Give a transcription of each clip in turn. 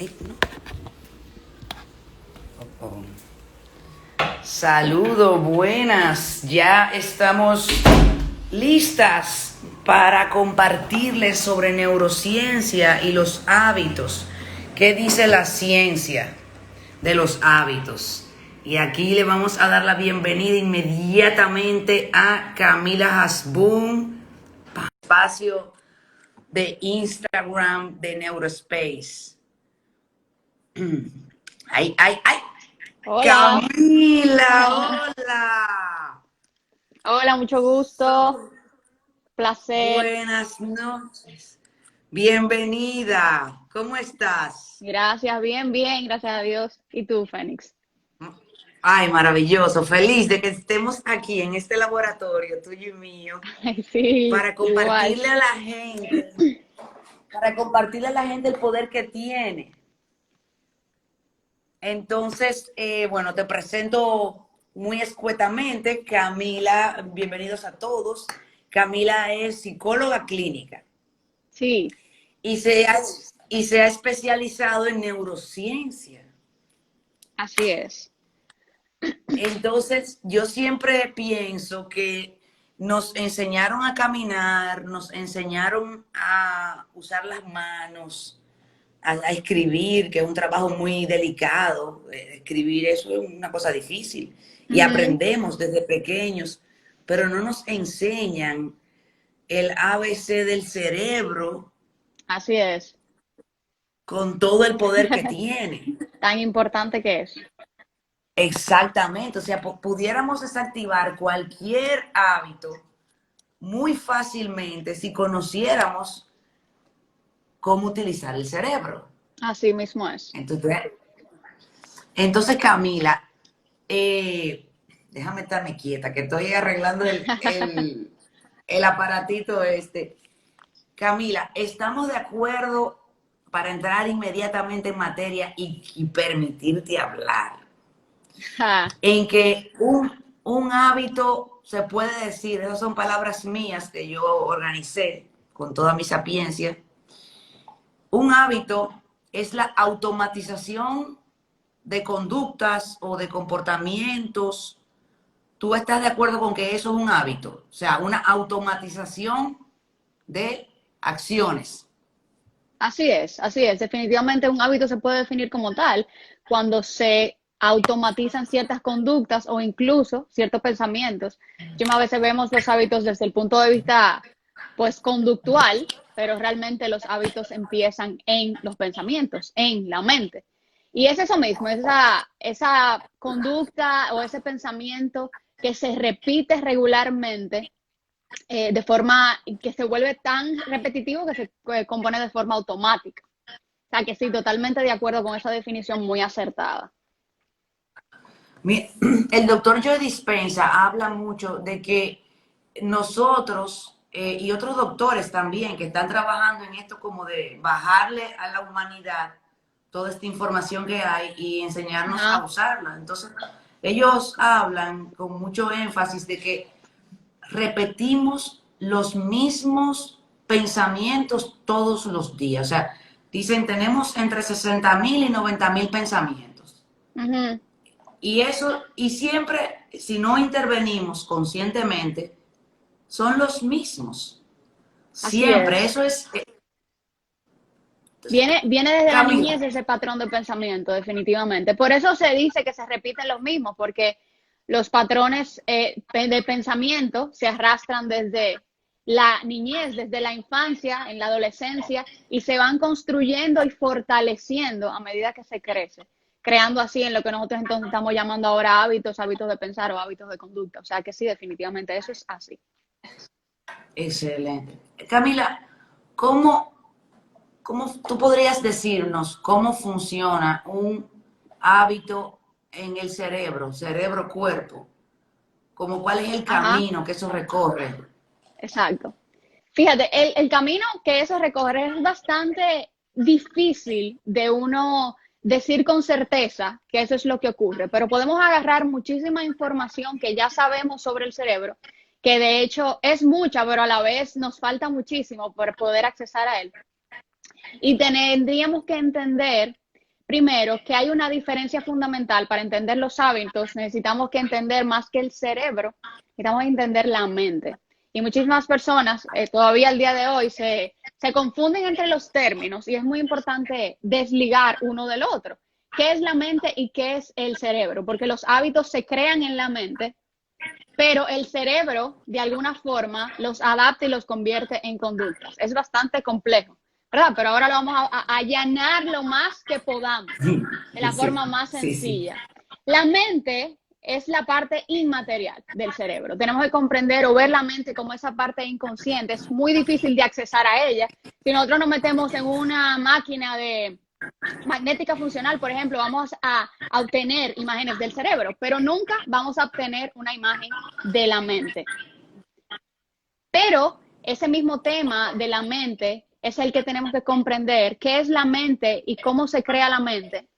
No. Oh. Saludos, buenas. Ya estamos listas para compartirles sobre neurociencia y los hábitos. ¿Qué dice la ciencia de los hábitos? Y aquí le vamos a dar la bienvenida inmediatamente a Camila Hasbun, espacio de Instagram de Neurospace. ¡Ay, ay, ay! Hola, Camila, hola. hola, mucho gusto, placer, Buenas noches. Bienvenida. ¿Cómo estás? gracias, bien, bien, gracias a Dios. ¿Y tú, Fénix? Ay, maravilloso. Feliz de que estemos aquí en este laboratorio tuyo y mío Ay, sí, para igual. compartirle a la gente, el poder que tiene. Entonces, bueno, te presento muy escuetamente. Camila, bienvenidos a todos. Camila es psicóloga clínica Sí, y se ha especializado en neurociencia. así es. Entonces, yo siempre pienso que nos enseñaron a caminar, nos enseñaron a usar las manos, a escribir, que es un trabajo muy delicado. Escribir eso es una cosa difícil y Ujú, aprendemos desde pequeños, pero no nos enseñan el ABC del cerebro así es. con todo el poder que tiene. Tan importante que es. Exactamente, o sea, pudiéramos desactivar cualquier hábito muy fácilmente si conociéramos cómo utilizar el cerebro. Así mismo es. Entonces, Camila, eh, déjame estarme quieta, que estoy arreglando el aparatito este. Camila, ¿estamos de acuerdo para entrar inmediatamente en materia y permitirte hablar? Ja, En que un hábito se puede decir, esas son palabras mías que yo organicé con toda mi sapiencia. Un hábito es la automatización de conductas o de comportamientos. ¿Tú estás de acuerdo con que eso es un hábito? O sea, una automatización de acciones. así es, así es. Definitivamente un hábito se puede definir como tal cuando se automatizan ciertas conductas o incluso ciertos pensamientos. Yo a veces vemos los hábitos desde el punto de vista pues conductual, pero realmente los hábitos empiezan en los pensamientos, en la mente. Y es eso mismo, esa conducta o ese pensamiento que se repite regularmente de forma que se vuelve tan repetitivo que se compone de forma automática. O sea que sí, totalmente de acuerdo con esa definición muy acertada. El doctor Joe Dispenza habla mucho de que nosotros y otros doctores también que están trabajando en esto como de bajarle a la humanidad toda esta información que hay y enseñarnos a Ajá, usarla. Entonces, ellos hablan con mucho énfasis de que repetimos los mismos pensamientos todos los días. O sea, dicen, tenemos entre 60.000 y 90.000 pensamientos. uh-huh. Y eso, y siempre, si no intervenimos conscientemente, son los mismos. Así Siempre, es. eso es. Viene desde la Camila, niñez ese patrón de pensamiento, definitivamente. Por eso se dice que se repiten los mismos, porque los patrones de pensamiento se arrastran desde la niñez, desde la infancia, en la adolescencia, y se van construyendo y fortaleciendo a medida que se crece, creando así en lo que nosotros entonces estamos llamando ahora hábitos, hábitos de pensar o hábitos de conducta. O sea que sí, definitivamente eso es así. excelente. Camila, ¿cómo, ¿cómo tú podrías decirnos cómo funciona un hábito en el cerebro, cerebro-cuerpo? Como cuál es el Ajá, camino que eso recorre. exacto. Fíjate, el camino que eso recorre es bastante difícil de uno decir con certeza que eso es lo que ocurre, pero podemos agarrar muchísima información que ya sabemos sobre el cerebro, que de hecho es mucha, pero a la vez nos falta muchísimo para poder accesar a él. Y tendríamos que entender primero, que hay una diferencia fundamental para entender los hábitos. Necesitamos que entender más que el cerebro, necesitamos entender la mente. Y muchísimas personas todavía al día de hoy se confunden entre los términos y es muy importante desligar uno del otro. ¿Qué es la mente y qué es el cerebro? Porque los hábitos se crean en la mente, pero el cerebro de alguna forma los adapta y los convierte en conductas. Es bastante complejo, ¿verdad? Pero ahora lo vamos a allanar lo más que podamos, de la Sí, forma más sí, sí. sencilla. La mente es la parte inmaterial del cerebro. Tenemos que comprender o ver la mente como esa parte inconsciente. Es muy difícil de accesar a ella. Si nosotros nos metemos en una máquina de magnética funcional, por ejemplo, vamos a obtener imágenes del cerebro, pero nunca vamos a obtener una imagen de la mente. Pero ese mismo tema de la mente es el que tenemos que comprender, qué es la mente y cómo se crea la mente,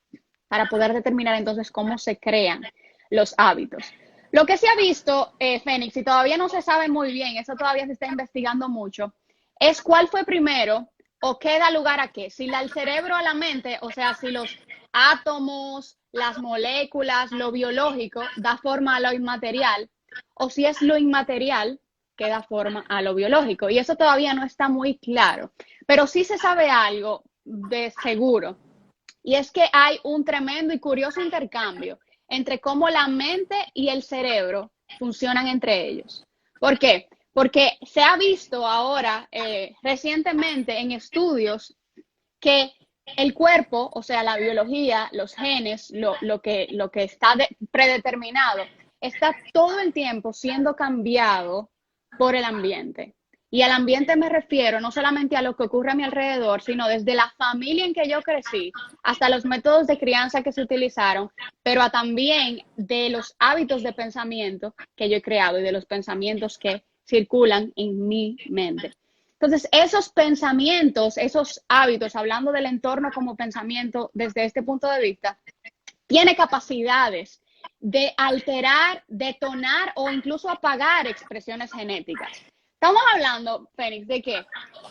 para poder determinar entonces cómo se crean los hábitos. Lo que se ha visto, Fénix, y todavía no se sabe muy bien, eso todavía se está investigando mucho, es cuál fue primero o qué da lugar a qué, si el cerebro o la mente, o sea, si los átomos, las moléculas, lo biológico da forma a lo inmaterial, o si es lo inmaterial que da forma a lo biológico. Y eso todavía no está muy claro, pero sí se sabe algo de seguro, y es que hay un tremendo y curioso intercambio entre cómo la mente y el cerebro funcionan entre ellos. ¿Por qué? Porque se ha visto ahora recientemente en estudios que el cuerpo, o sea, la biología, los genes, lo que está predeterminado, está todo el tiempo siendo cambiado por el ambiente. Y al ambiente me refiero no solamente a lo que ocurre a mi alrededor, sino desde la familia en que yo crecí hasta los métodos de crianza que se utilizaron, pero a también de los hábitos de pensamiento que yo he creado y de los pensamientos que circulan en mi mente. Entonces, esos pensamientos, esos hábitos, hablando del entorno como pensamiento desde este punto de vista, tiene capacidades de alterar, detonar o incluso apagar expresiones genéticas. Estamos hablando, Fénix, de que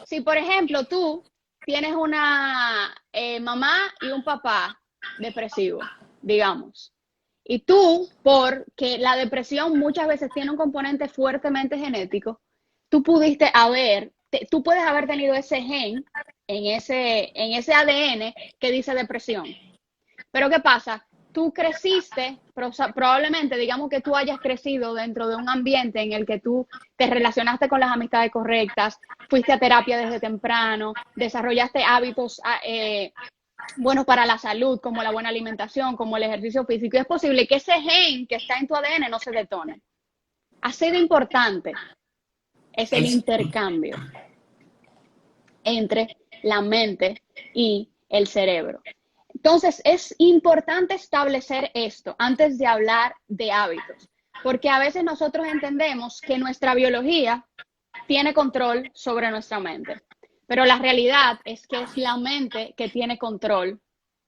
si, por ejemplo, tú tienes una mamá y un papá depresivo, digamos, y tú, porque la depresión muchas veces tiene un componente fuertemente genético, tú puedes haber tenido ese gen en ese ADN que dice depresión. Pero ¿qué pasa? Tú creciste, probablemente digamos que tú hayas crecido dentro de un ambiente en el que tú te relacionaste con las amistades correctas, fuiste a terapia desde temprano, desarrollaste hábitos buenos para la salud, como la buena alimentación, como el ejercicio físico. Y es posible que ese gen que está en tu ADN no se detone. Así de importante es el intercambio entre la mente y el cerebro. Entonces, es importante establecer esto antes de hablar de hábitos, porque a veces nosotros entendemos que nuestra biología tiene control sobre nuestra mente, pero la realidad es que es la mente que tiene control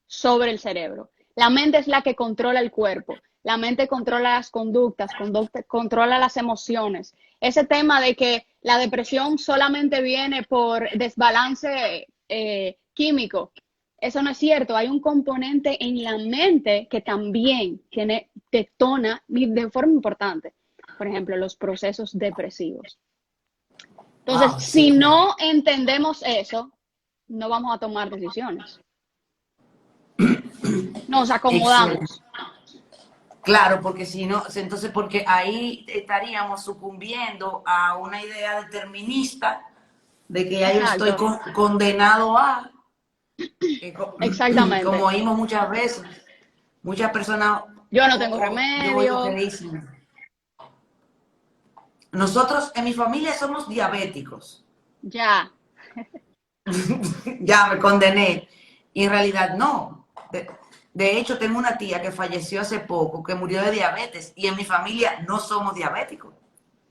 sobre el cerebro. La mente es la que controla el cuerpo, la mente controla las conductas, controla las emociones. Ese tema de que la depresión solamente viene por desbalance químico, eso no es cierto. Hay un componente en la mente que también detona de forma importante, por ejemplo, los procesos depresivos. Entonces, Wow, si sí. no entendemos eso, no vamos a tomar decisiones. Nos Excelente. acomodamos. Claro, porque si no, entonces porque ahí estaríamos sucumbiendo a una idea determinista de que ya yo estoy Exacto, condenado a, como exactamente. oímos muchas veces, muchas personas, Yo no tengo yo oigo que remedio, dicen, nosotros en mi familia somos diabéticos, ya. ya me condené, y en realidad no. De hecho, tengo una tía que falleció hace poco, que murió de diabetes, y en mi familia no somos diabéticos.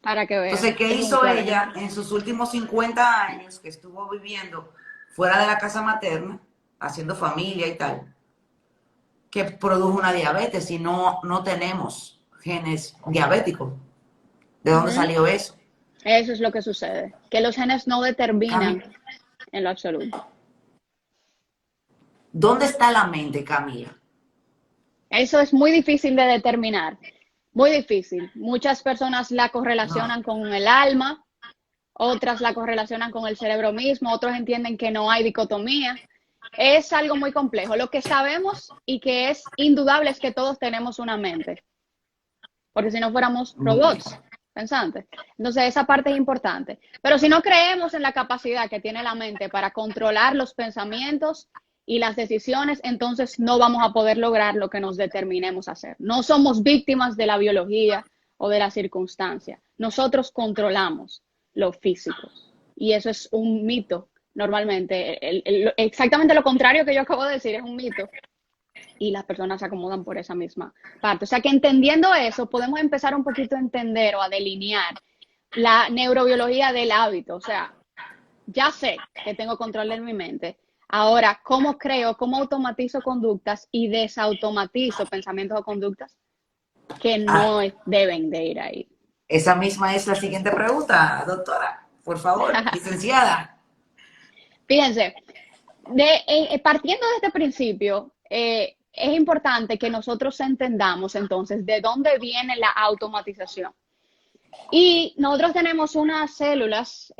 Para que veas. Entonces, ¿qué Eso es un hizo claro ella ejemplo. en sus últimos 50 años que estuvo viviendo fuera de la casa materna, haciendo familia y tal? Que produjo una diabetes y no tenemos genes diabéticos. ¿De dónde salió eso? Eso es lo que sucede, que los genes no Cami, determinan en lo absoluto. ¿Dónde está la mente, Camila? Eso es muy difícil de determinar, muy difícil. Muchas personas la No. correlacionan con el alma, otras la correlacionan con el cerebro mismo, otros entienden que no hay dicotomía. Es algo muy complejo. Lo que sabemos y que es indudable es que todos tenemos una mente, porque si no fuéramos robots pensantes. Entonces, esa parte es importante. Pero si no creemos en la capacidad que tiene la mente para controlar los pensamientos y las decisiones, entonces no vamos a poder lograr lo que nos determinemos a hacer. No somos víctimas de la biología o de la circunstancia. Nosotros controlamos lo físico. Y eso es un mito, normalmente. Exactamente lo contrario que yo acabo de decir es un mito y las personas se acomodan por esa misma parte. O sea que entendiendo eso, podemos empezar un poquito a entender o a delinear la neurobiología del hábito. O sea, ya sé que tengo control en mi mente. Ahora, ¿cómo creo, cómo automatizo conductas y desautomatizo pensamientos o conductas que Ah, no deben de ir ahí? esa misma es la siguiente pregunta, doctora. Por favor, licenciada. Fíjense, partiendo de este principio, es importante que nosotros entendamos entonces de dónde viene la automatización. Y nosotros tenemos unas células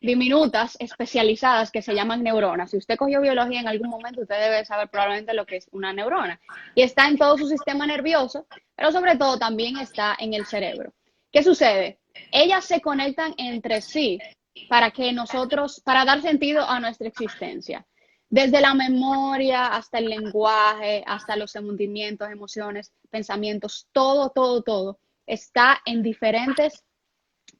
diminutas, especializadas, que se llaman neuronas. Si usted cogió biología en algún momento, usted debe saber probablemente lo que es una neurona. Y está en todo su sistema nervioso, pero sobre todo también está en el cerebro. ¿Qué sucede? Ellas se conectan entre sí para que nosotros, para dar sentido a nuestra existencia. Desde la memoria hasta el lenguaje, hasta los sentimientos, emociones, pensamientos, todo, todo, todo está en diferentes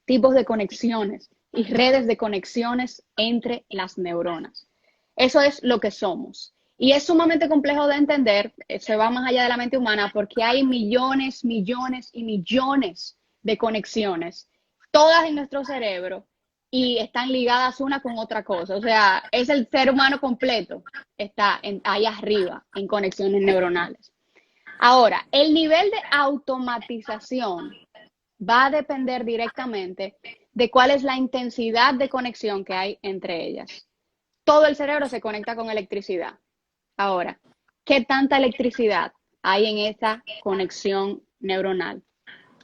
tipos de conexiones y redes de conexiones entre las neuronas. Eso es lo que somos. Y es sumamente complejo de entender, se va más allá de la mente humana, porque hay millones, millones y millones de conexiones, todas en nuestro cerebro, y están ligadas una con otra cosa. O sea, es el ser humano completo, está ahí arriba, en conexiones neuronales. Ahora, el nivel de automatización va a depender directamente de cuál es la intensidad de conexión que hay entre ellas. Todo el cerebro se conecta con electricidad. Ahora, ¿qué tanta electricidad hay en esa conexión neuronal?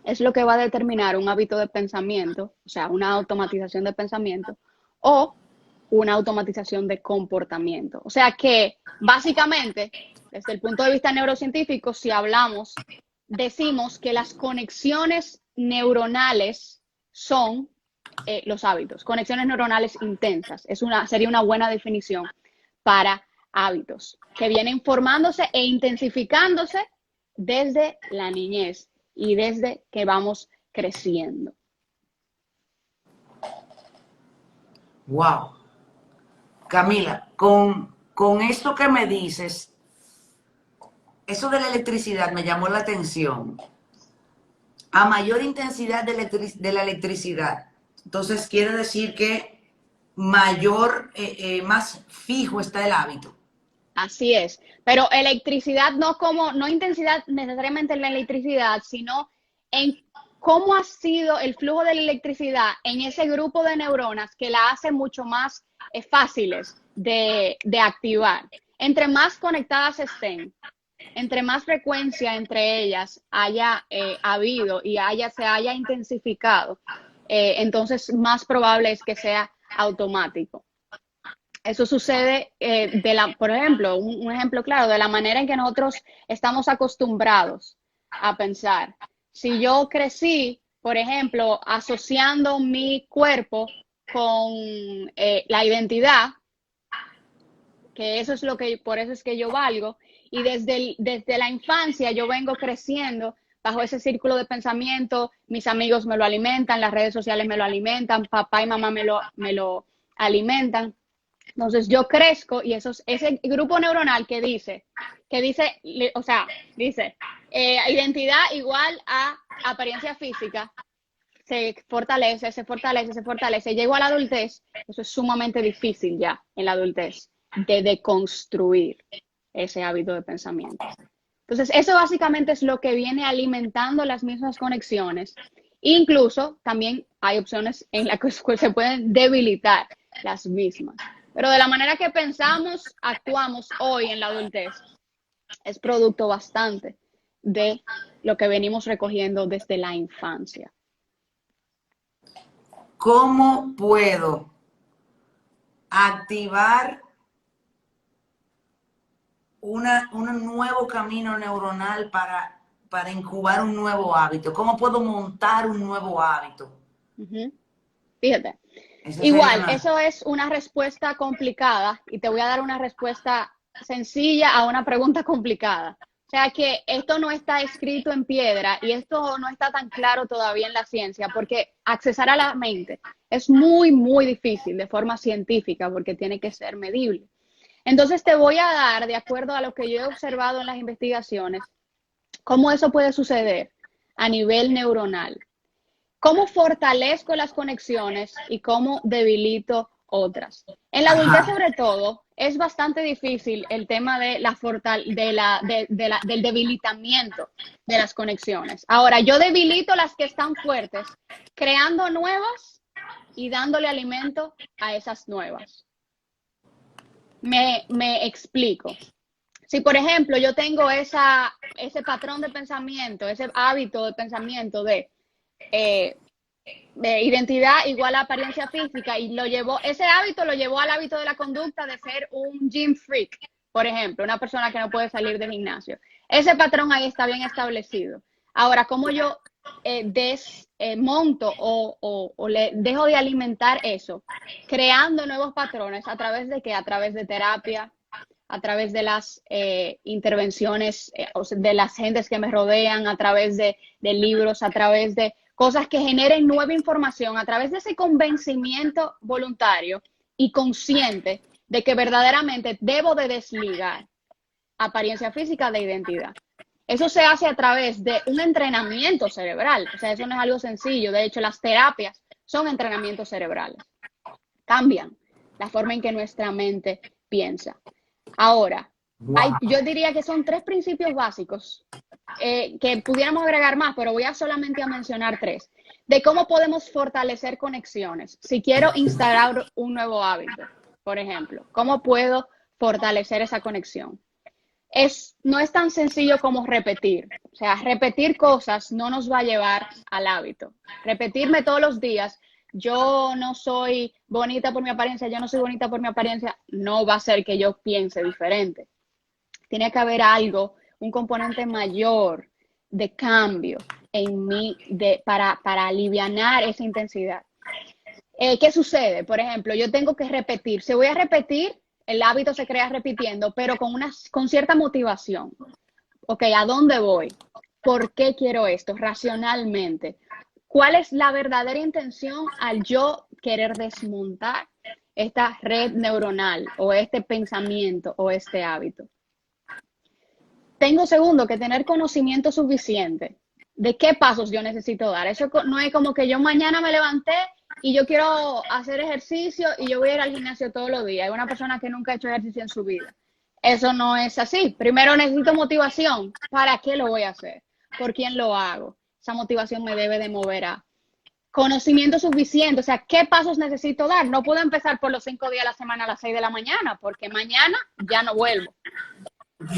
Es lo que va a determinar un hábito de pensamiento, o sea, una automatización de pensamiento o una automatización de comportamiento. O sea que, básicamente, desde el punto de vista neurocientífico, si hablamos, decimos que las conexiones neuronales son los hábitos, conexiones neuronales intensas. Sería una buena definición para hábitos que vienen formándose e intensificándose desde la niñez y desde que vamos creciendo. Wow. Camila, con esto que me dices, eso de la electricidad me llamó la atención. A mayor intensidad de la electricidad, entonces quiere decir que mayor, más fijo está el hábito. Así es, pero electricidad no intensidad necesariamente en la electricidad, sino en cómo ha sido el flujo de la electricidad en ese grupo de neuronas que la hace mucho más fáciles de activar. Entre más conectadas estén, entre más frecuencia entre ellas haya habido y se haya intensificado, entonces más probable es que sea automático. Eso sucede por ejemplo, un ejemplo claro, de la manera en que nosotros estamos acostumbrados a pensar. Si yo crecí, por ejemplo, asociando mi cuerpo con la identidad, que eso es por eso es que yo valgo, y desde la infancia yo vengo creciendo bajo ese círculo de pensamiento, mis amigos me lo alimentan, las redes sociales me lo alimentan, papá y mamá me lo alimentan. Entonces yo crezco y ese grupo neuronal o sea, dice, identidad igual a apariencia física, se fortalece, se fortalece, se fortalece. Llego a la adultez, eso es sumamente difícil ya en la adultez, de deconstruir ese hábito de pensamiento. Entonces, eso básicamente es lo que viene alimentando las mismas conexiones. Incluso también hay opciones en las que se pueden debilitar las mismas. Pero de la manera que pensamos, actuamos hoy en la adultez, es producto bastante de lo que venimos recogiendo desde la infancia. ¿Cómo puedo activar un nuevo camino neuronal para incubar un nuevo hábito? ¿Cómo puedo montar un nuevo hábito? Fíjate, igual, eso es una respuesta complicada y te voy a dar una respuesta sencilla a una pregunta complicada. O sea que esto no está escrito en piedra y esto no está tan claro todavía en la ciencia porque accesar a la mente es muy, muy difícil de forma científica porque tiene que ser medible. Entonces te voy a dar, de acuerdo a lo que yo he observado en las investigaciones, cómo eso puede suceder a nivel neuronal. Cómo fortalezco las conexiones y cómo debilito otras. En la adultez, sobre todo, es bastante difícil el tema de del debilitamiento de las conexiones. Ahora, yo debilito las que están fuertes, creando nuevas y dándole alimento a esas nuevas. Me explico. Si, por ejemplo, yo tengo ese patrón de pensamiento, ese hábito de pensamiento de identidad igual a apariencia física y ese hábito lo llevó al hábito de la conducta de ser un gym freak, por ejemplo, una persona que no puede salir del gimnasio. Ese patrón ahí está bien establecido. Ahora, ¿cómo yo desmonto o le dejo de alimentar eso? Creando nuevos patrones, ¿a través de qué? A través de terapia, a través de las intervenciones de las gentes que me rodean, a través de libros, a través de cosas que generen nueva información, a través de ese convencimiento voluntario y consciente de que verdaderamente debo de desligar apariencia física de identidad. Eso se hace a través de un entrenamiento cerebral, o sea, eso no es algo sencillo. De hecho, las terapias son entrenamientos cerebrales. Cambian la forma en que nuestra mente piensa. Ahora, yo diría que son 3 principios básicos que pudiéramos agregar más, pero voy a solamente a mencionar 3, de cómo podemos fortalecer conexiones. Si quiero instalar un nuevo hábito, por ejemplo, ¿cómo puedo fortalecer esa conexión? No es tan sencillo como repetir. O sea, repetir cosas no nos va a llevar al hábito. Repetirme todos los días, yo no soy bonita por mi apariencia, yo no soy bonita por mi apariencia, no va a hacer que yo piense diferente. Tiene que haber algo, un componente mayor de cambio en mí para alivianar esa intensidad. ¿Qué sucede? Por ejemplo, yo tengo que repetir. Si voy a repetir, el hábito se crea repitiendo, pero con cierta motivación. Ok, ¿a dónde voy? ¿Por qué quiero esto? Racionalmente. ¿Cuál es la verdadera intención al yo querer desmontar esta red neuronal o este pensamiento o este hábito? Tengo, segundo, que tener conocimiento suficiente de qué pasos yo necesito dar. Eso no es como que yo mañana me levanté y yo quiero hacer ejercicio y yo voy a ir al gimnasio todos los días. Hay una persona que nunca ha hecho ejercicio en su vida. Eso no es así. Primero necesito motivación. ¿Para qué lo voy a hacer? ¿Por quién lo hago? Esa motivación me debe de mover a conocimiento suficiente. O sea, ¿qué pasos necesito dar? No puedo empezar por los 5 días a la semana a las 6 de la mañana, porque mañana ya no vuelvo.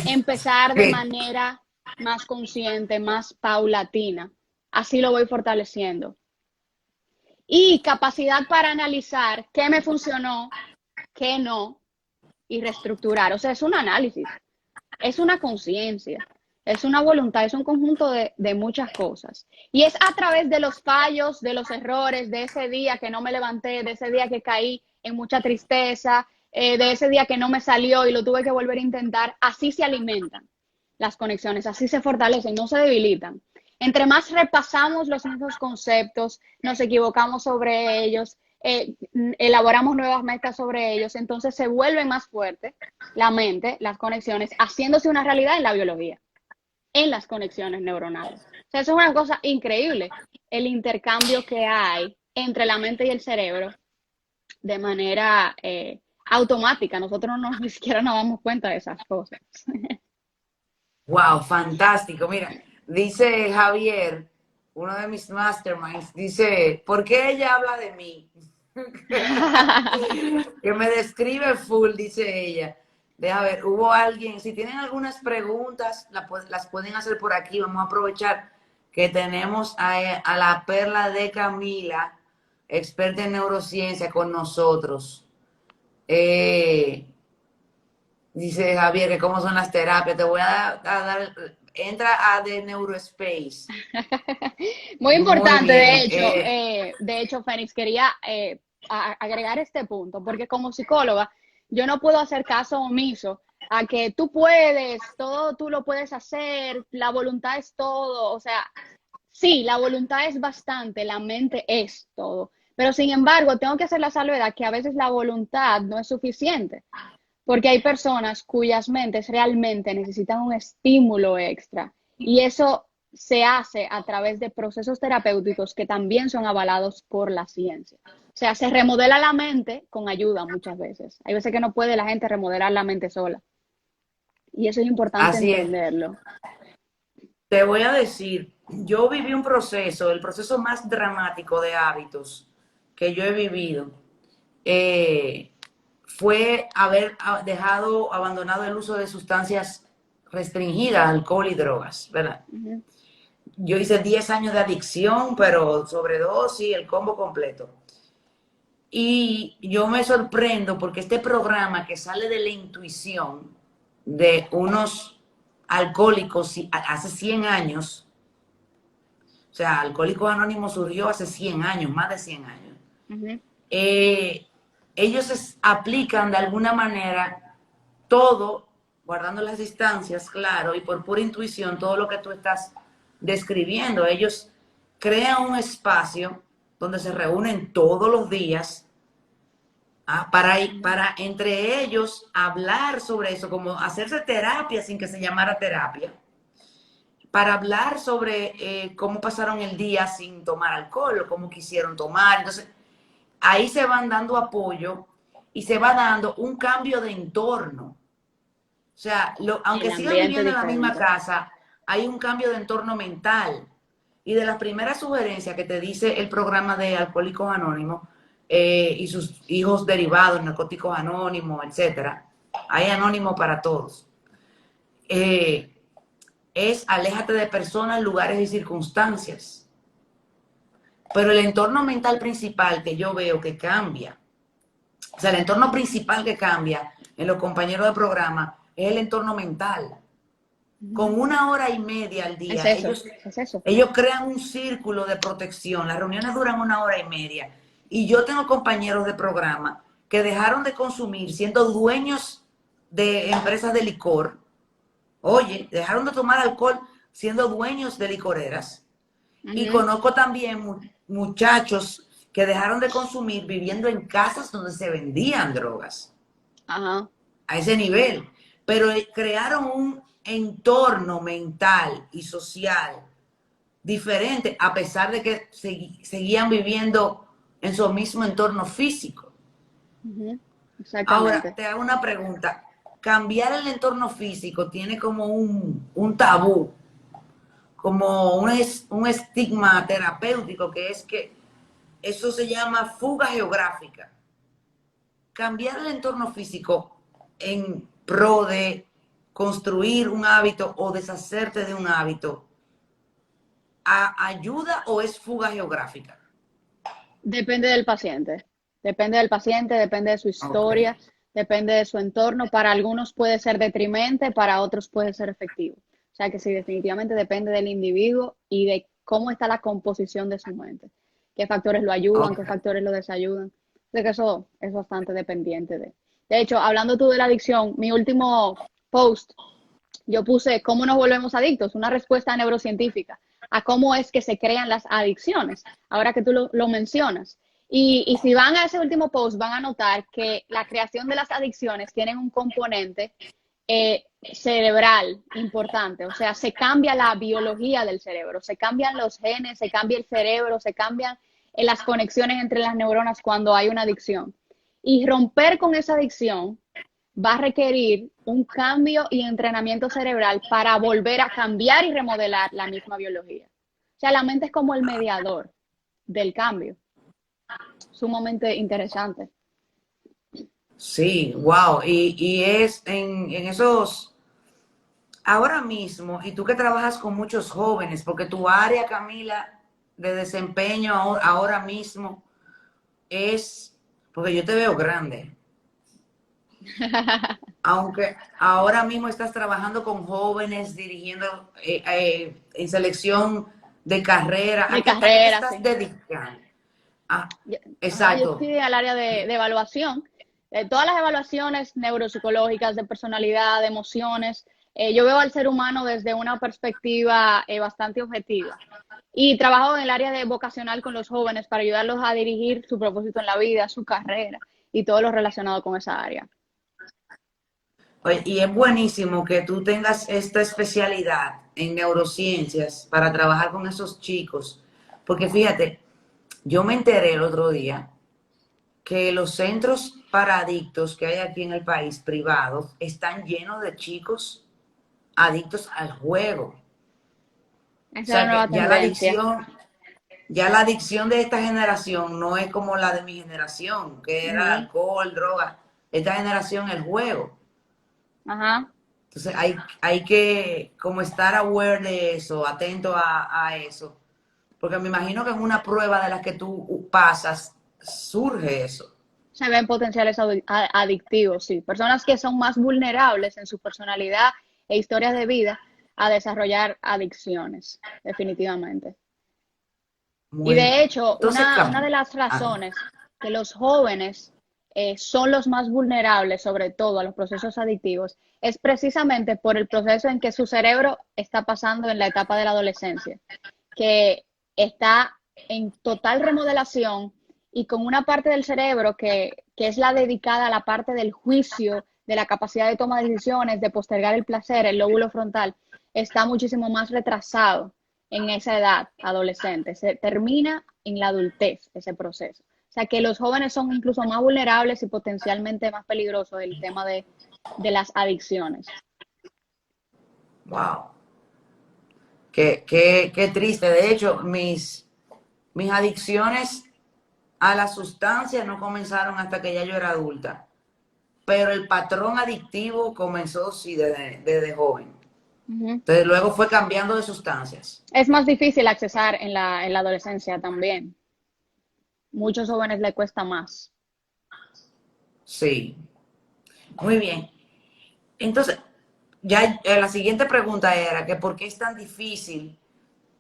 Empezar de manera más consciente, más paulatina. Así lo voy fortaleciendo. Y capacidad para analizar qué me funcionó, qué no, y reestructurar. O sea, es un análisis, es una conciencia, es una voluntad, es un conjunto de muchas cosas. Y es a través de los fallos, de los errores, de ese día que no me levanté, de ese día que caí en mucha tristeza, de ese día que no me salió y lo tuve que volver a intentar. Así se alimentan las conexiones, así se fortalecen, no se debilitan. Entre más repasamos los mismos conceptos, nos equivocamos sobre ellos, elaboramos nuevas metas sobre ellos, entonces se vuelve más fuerte la mente, las conexiones, haciéndose una realidad en la biología, en las conexiones neuronales. O sea, eso es una cosa increíble, el intercambio que hay entre la mente y el cerebro de manera automática. Nosotros ni siquiera nos damos cuenta de esas cosas. Wow, fantástico. Mira, dice Javier, uno de mis masterminds, dice, ¿por qué ella habla de mí? que me describe full, dice ella. Deja ver, hubo alguien, si tienen algunas preguntas, las pueden hacer por aquí. Vamos a aprovechar que tenemos a la perla de Camila, experta en neurociencia, con nosotros. Dice Javier que cómo son las terapias. Te voy a dar, entra a The Neurospace. Muy Muy importante, bien. de hecho, Fénix, quería agregar este punto, porque como psicóloga, yo no puedo hacer caso omiso a que tú puedes, todo tú lo puedes hacer, la voluntad es todo, o sea, sí, la voluntad es bastante, la mente es todo, pero sin embargo, tengo que hacer la salvedad que a veces la voluntad no es suficiente, porque hay personas cuyas mentes realmente necesitan un estímulo extra y eso se hace a través de procesos terapéuticos que también son avalados por la ciencia. O sea, se remodela la mente con ayuda muchas veces. Hay veces que no puede la gente remodelar la mente sola. Y eso es importante Así es. entenderlo. Te voy a decir, yo viví un proceso, el proceso más dramático de hábitos que yo he vivido, eh, fue haber dejado abandonado el uso de sustancias restringidas, alcohol y drogas, ¿verdad? Ujú. Yo hice 10 años de adicción, pero sobredosis, el combo completo. Y yo me sorprendo porque este programa que sale de la intuición de unos alcohólicos hace 100 años, o sea, Alcohólicos Anónimos surgió hace 100 años, más de 100 años. Ujú. eh, ellos aplican de alguna manera todo, guardando las distancias, claro, y por pura intuición, todo lo que tú estás describiendo. Ellos crean un espacio donde se reúnen todos los días, para entre ellos hablar sobre eso, como hacerse terapia sin que se llamara terapia, para hablar sobre cómo pasaron el día sin tomar alcohol o cómo quisieron tomar. Entonces, ahí se van dando apoyo y se va dando un cambio de entorno. O sea, El aunque sigan ambiente viviendo en la misma diferente. casa, hay un cambio de entorno mental. Y de las primeras sugerencias que te dice el programa de Alcohólicos Anónimos, y sus hijos derivados, Narcóticos Anónimos, etcétera, hay anónimo para todos. Eh, es aléjate de personas, lugares y circunstancias. Pero el entorno mental principal que yo veo que cambia, o sea, el entorno principal que cambia en los compañeros de programa es el entorno mental. Ujú. Con 1 hora y media al Es día, eso, ellos, es eso. ellos crean un círculo de protección. Las reuniones duran 1 hora y media. Y yo tengo compañeros de programa que dejaron de consumir siendo dueños de empresas de licor. Oye, dejaron de tomar alcohol siendo dueños de licoreras. Y Ujú. conozco también muchachos que dejaron de consumir viviendo en casas donde se vendían drogas, Ajá. a ese nivel. Pero crearon un entorno mental y social diferente, a pesar de que seguían viviendo en su mismo entorno físico. Ujú. Ahora, Exactamente. te hago una pregunta. Cambiar el entorno físico tiene como un tabú, como un estigma terapéutico, que es que eso se llama fuga geográfica. Cambiar el entorno físico en pro de construir un hábito o deshacerte de un hábito, ¿ayuda o es fuga geográfica? Depende del paciente. Depende del paciente, depende de su Ok. historia, depende de su entorno. Para algunos puede ser detrimente, para otros puede ser efectivo. O sea que sí, definitivamente depende del individuo y de cómo está la composición de su mente. Qué factores lo ayudan, qué Ok. factores lo desayudan. De que eso es bastante dependiente de. De hecho, hablando tú de la adicción, mi último post yo puse cómo nos volvemos adictos, una respuesta neurocientífica a cómo es que se crean las adicciones, ahora que tú lo mencionas. Y si van a ese último post, van a notar que la creación de las adicciones tienen un componente cerebral importante, o sea, se cambia la biología del cerebro, se cambian los genes, se cambia el cerebro, se cambian las conexiones entre las neuronas cuando hay una adicción. Y romper con esa adicción va a requerir un cambio y entrenamiento cerebral para volver a cambiar y remodelar la misma biología. O sea, la mente es como el mediador del cambio. Sumamente interesante. Sí, wow. Y es en esos, ahora mismo, y tú que trabajas con muchos jóvenes, porque tu área, Camila, de desempeño ahora mismo es, porque yo te veo grande, aunque ahora mismo estás trabajando con jóvenes, dirigiendo en selección de carrera, De a qué te carrera, estás sí. dedicando? Ah, Ajá, yo exacto. estoy al área de evaluación. Todas las evaluaciones neuropsicológicas, de personalidad, de emociones, yo veo al ser humano desde una perspectiva bastante objetiva. Y trabajo en el área de vocacional con los jóvenes para ayudarlos a dirigir su propósito en la vida, su carrera y todo lo relacionado con esa área. Oye, y es buenísimo que tú tengas esta especialidad en neurociencias para trabajar con esos chicos, porque fíjate, yo me enteré el otro día que los centros para adictos que hay aquí en el país, privados, están llenos de chicos adictos al juego. O Esa es la sea que nueva tendencia. ya la adicción de esta generación no es como la de mi generación, que era Ujú. alcohol, droga. Esta generación el juego. Ajá. Entonces hay que como estar aware de eso, atento a eso. Porque me imagino que en una prueba de las que tú pasas surge eso. Se ven potenciales adictivos, sí. Personas que son más vulnerables en su personalidad e historias de vida a desarrollar adicciones, definitivamente. Y Muy de bien. hecho, Entonces, una de las ajá. razones que los jóvenes son los más vulnerables, sobre todo a los procesos adictivos, es precisamente por el proceso en que su cerebro está pasando en la etapa de la adolescencia, que está en total remodelación y con una parte del cerebro que es la dedicada a la parte del juicio, de la capacidad de toma de decisiones, de postergar el placer, el lóbulo frontal, está muchísimo más retrasado en esa edad adolescente. Se termina en la adultez ese proceso. O sea que los jóvenes son incluso más vulnerables y potencialmente más peligrosos del tema de las adicciones. Wow. Qué triste. De hecho, mis adicciones a las sustancias no comenzaron hasta que ya yo era adulta. Pero el patrón adictivo comenzó sí desde joven. Ujú. Entonces luego fue cambiando de sustancias. Es más difícil accesar en la adolescencia también. Muchos jóvenes le cuesta más. Sí. Muy bien. Entonces, ya la siguiente pregunta era que por qué es tan difícil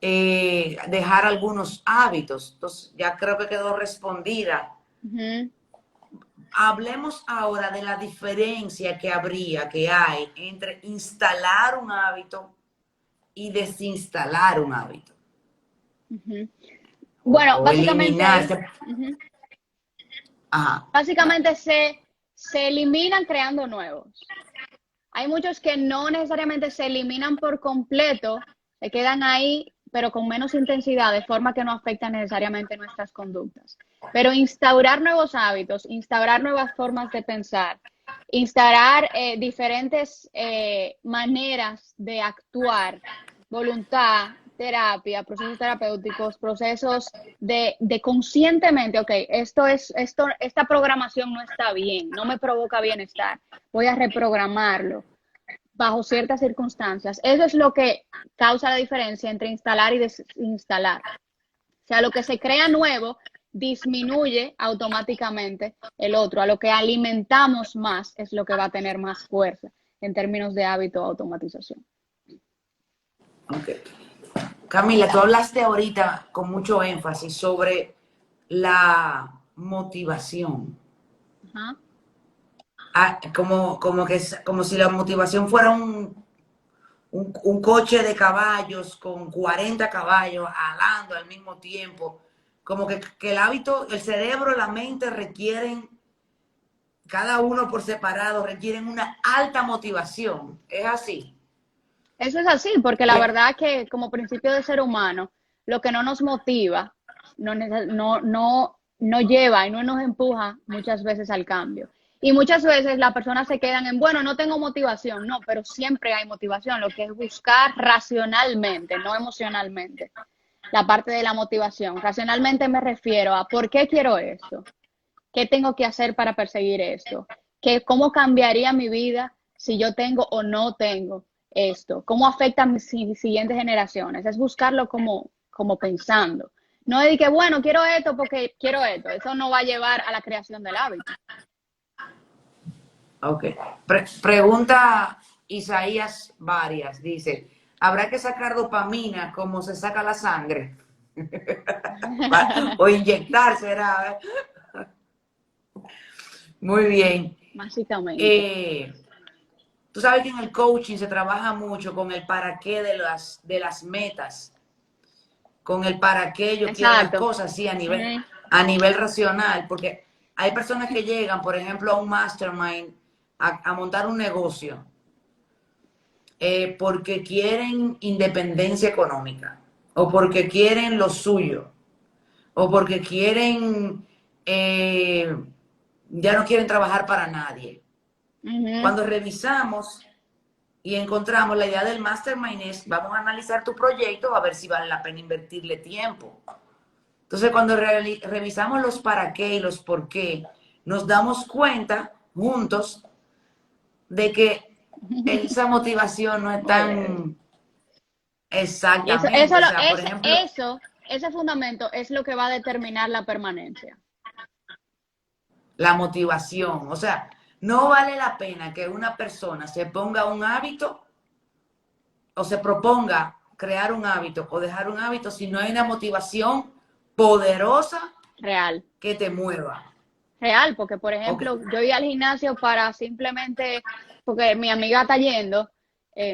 dejar algunos hábitos. Entonces, ya creo que quedó respondida. Ujú. Hablemos ahora de la diferencia que habría, que hay entre instalar un hábito y desinstalar un hábito. Ujú. Bueno, O básicamente eliminar. ahí, ujú, Ajá. básicamente se eliminan creando nuevos. Hay muchos que no necesariamente se eliminan por completo, se quedan ahí, pero con menos intensidad, de forma que no afectan necesariamente nuestras conductas. Pero instaurar nuevos hábitos, instaurar nuevas formas de pensar, instaurar diferentes maneras de actuar, voluntad, terapia, procesos terapéuticos, procesos de conscientemente, ok, esta programación no está bien, no me provoca bienestar, voy a reprogramarlo bajo ciertas circunstancias. Eso es lo que causa la diferencia entre instalar y desinstalar. O sea, lo que se crea nuevo disminuye automáticamente el otro. A lo que alimentamos más es lo que va a tener más fuerza en términos de hábito o automatización. Okay. Camila, tú hablaste ahorita con mucho énfasis sobre la motivación. Ajá. Ah, como si la motivación fuera un coche de caballos con 40 caballos alando al mismo tiempo. Como que el hábito, el cerebro, la mente requieren, cada uno por separado, requieren una alta motivación. Es así. Eso es así, porque la Que, verdad que como principio de ser humano, lo que no nos motiva, no lleva y no nos empuja muchas veces al cambio. Y muchas veces las personas se quedan en, bueno, no tengo motivación, no, pero siempre hay motivación, lo que es buscar racionalmente, no emocionalmente, la parte de la motivación. Racionalmente me refiero a por qué quiero esto, qué tengo que hacer para perseguir esto, que cómo cambiaría mi vida si yo tengo o no tengo esto, cómo afecta a mis siguientes generaciones. Es buscarlo como pensando. No es de que, bueno, quiero esto porque quiero esto. Eso no va a llevar a la creación del hábito. Ok. Pregunta Isaías Varias, dice, ¿habrá que sacar dopamina como se saca la sangre? O inyectarse, ¿verdad? Muy bien. Básicamente. Eh, Tú sabes que en el coaching se trabaja mucho con el para qué de las metas, con el para qué yo quiero las Exacto. cosas, sí, Ujú. a nivel racional, porque hay personas que llegan, por ejemplo, a un mastermind a montar un negocio porque quieren independencia económica, o porque quieren lo suyo, o porque quieren, ya no quieren trabajar para nadie. Ujú. Cuando revisamos y encontramos la idea del mastermind es, vamos a analizar tu proyecto a ver si vale la pena invertirle tiempo. Entonces, cuando revisamos los para qué y los por qué, nos damos cuenta juntos de que esa motivación no es Yes. tan Y exactamente. O sea, por ejemplo, ese fundamento es lo que va a determinar la permanencia. la motivación. O sea, no vale la pena que una persona se ponga un hábito o se proponga crear un hábito o dejar un hábito si no hay una motivación poderosa Real. que te mueva. Real, porque por Ok. ejemplo, yo iba al gimnasio para simplemente, porque mi amiga está yendo,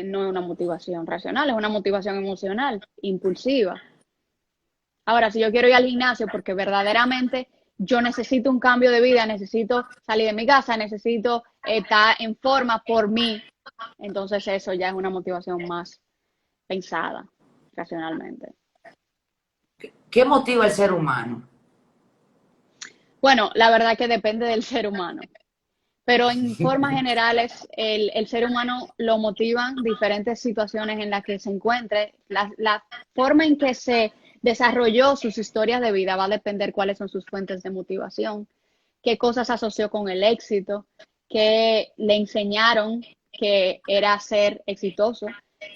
no es una motivación racional, es una motivación emocional, impulsiva. Ahora, si yo quiero ir al gimnasio porque verdaderamente yo necesito un cambio de vida, necesito salir de mi casa, necesito estar en forma por mí, entonces eso ya es una motivación más pensada racionalmente. ¿Qué motiva al ser humano? Bueno, la verdad que depende del ser humano. Pero en formas generales, el ser humano lo motivan diferentes situaciones en las que se encuentre. La forma en que se desarrolló sus historias de vida va a depender cuáles son sus fuentes de motivación, qué cosas asoció con el éxito, qué le enseñaron que era ser exitoso.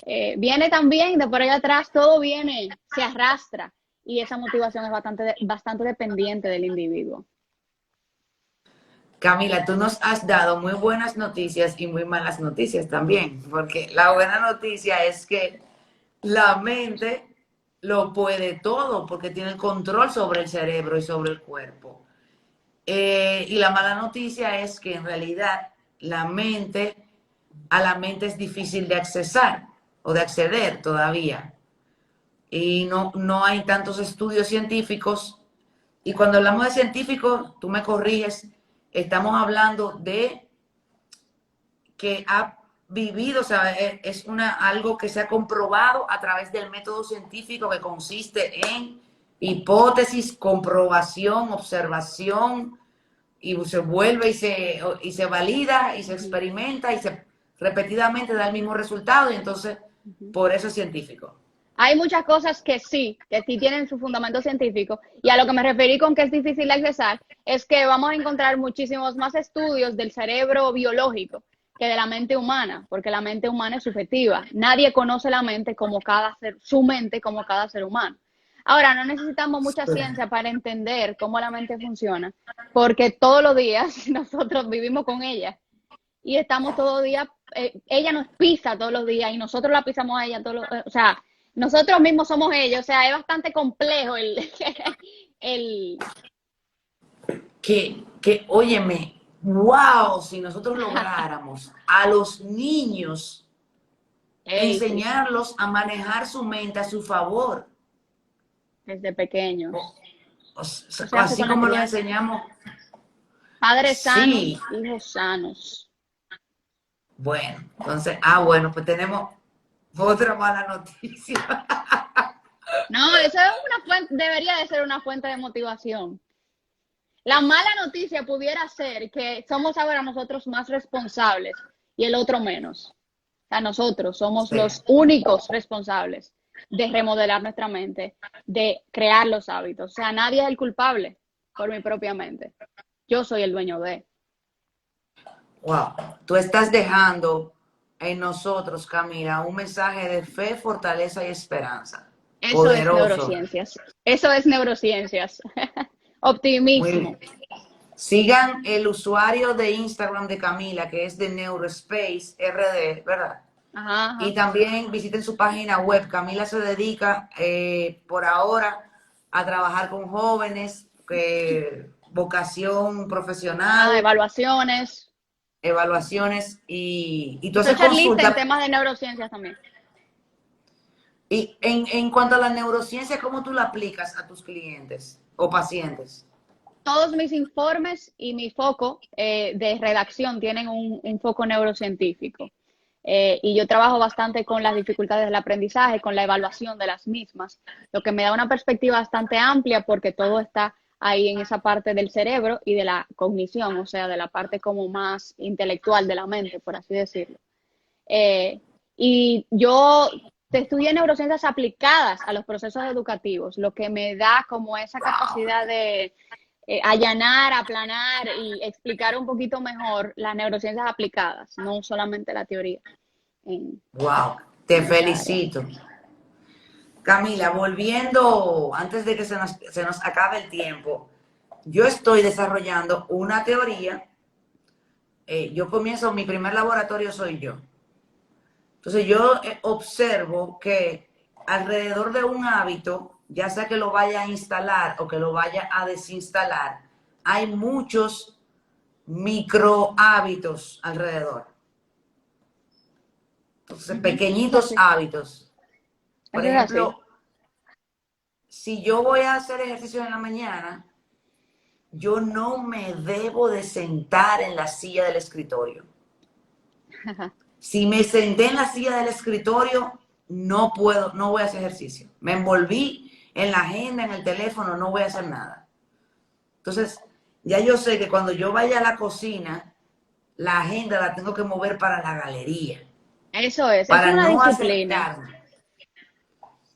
Viene también de por allá atrás, todo viene, se arrastra y esa motivación es bastante dependiente del individuo. Camila, tú nos has dado muy buenas noticias y muy malas noticias también, porque la buena noticia es que la mente lo puede todo porque tiene el control sobre el cerebro y sobre el cuerpo. Y la mala noticia es que en realidad la mente, a la mente es difícil de accesar o de acceder todavía. Y no hay tantos estudios científicos. Y cuando hablamos de científicos, tú me corriges, estamos hablando de que ha vivido, o sea, es algo que se ha comprobado a través del método científico que consiste en hipótesis, comprobación, observación, y se vuelve y se valida y se experimenta y se repetidamente da el mismo resultado y entonces por eso es científico. Hay muchas cosas que sí tienen su fundamento científico, y a lo que me referí con que es difícil de accesar, es que vamos a encontrar muchísimos más estudios del cerebro biológico que de la mente humana, porque la mente humana es subjetiva. Nadie conoce la mente como su mente como cada ser humano. Ahora, no necesitamos mucha ciencia para entender cómo la mente funciona, porque todos los días nosotros vivimos con ella y estamos todos los días, ella nos pisa todos los días y nosotros la pisamos a ella todos los, o sea, nosotros mismos somos ellos, o sea, es bastante complejo el Óyeme, wow, si nosotros lográramos a los niños Ey, sí, enseñarlos a manejar su mente a su favor, desde pequeños. Eso se hace así con la como los crianza. enseñamos, Padres sí, sanos, hijos sanos. bueno, entonces, bueno, pues tenemos otra mala noticia. No, eso es una fuente, debería de ser una fuente de motivación. La mala noticia pudiera ser que somos ahora nosotros más responsables y el otro menos. O sea, nosotros somos Sí. los únicos responsables de remodelar nuestra mente, de crear los hábitos. O sea, nadie es el culpable por mi propia mente. Yo soy el dueño de. Wow, tú estás dejando en nosotros, Camila, un mensaje de fe, fortaleza y esperanza. Eso es Poderoso. neurociencias. Eso es neurociencias. Muy bien. Optimismo. Sigan el usuario de Instagram de Camila, que es de Neurospace RD, ¿verdad? Ajá, Y ajá. también visiten su página web. Camila se dedica por ahora a trabajar con jóvenes, vocación Ajá, profesional, evaluaciones. evaluaciones y tú Y soy haces charlista en consulta. temas de neurociencias también. Y en cuanto a la neurociencia, ¿cómo tú la aplicas a tus clientes o pacientes? Todos mis informes y mi foco de redacción tienen un foco neurocientífico. Y yo trabajo bastante con las dificultades del aprendizaje, con la evaluación de las mismas, lo que me da una perspectiva bastante amplia porque todo está ahí en esa parte del cerebro y de la cognición, o sea, de la parte como más intelectual de la mente, por así decirlo. Eh, y yo estudié neurociencias aplicadas a los procesos educativos, lo que me da como esa Wow, capacidad de allanar, aplanar y explicar un poquito mejor las neurociencias aplicadas, no solamente la teoría wow, te en esa área. felicito. Camila, volviendo, antes de que se nos acabe el tiempo, yo estoy desarrollando una teoría. Yo comienzo, mi primer laboratorio soy yo. Entonces yo observo que alrededor de un hábito, ya sea que lo vaya a instalar o que lo vaya a desinstalar, hay muchos micro hábitos alrededor. Entonces, Ujú. Es pequeñitos así, hábitos. Por eso es así. ejemplo, si yo voy a hacer ejercicio en la mañana, yo no me debo de sentar en la silla del escritorio. Si me senté en la silla del escritorio, no puedo, no voy a hacer ejercicio. Me envolví en la agenda, en el teléfono, no voy a hacer nada. Entonces, ya yo sé que cuando yo vaya a la cocina, la agenda la tengo que mover para la galería, Eso es para una no disciplina. acercarme.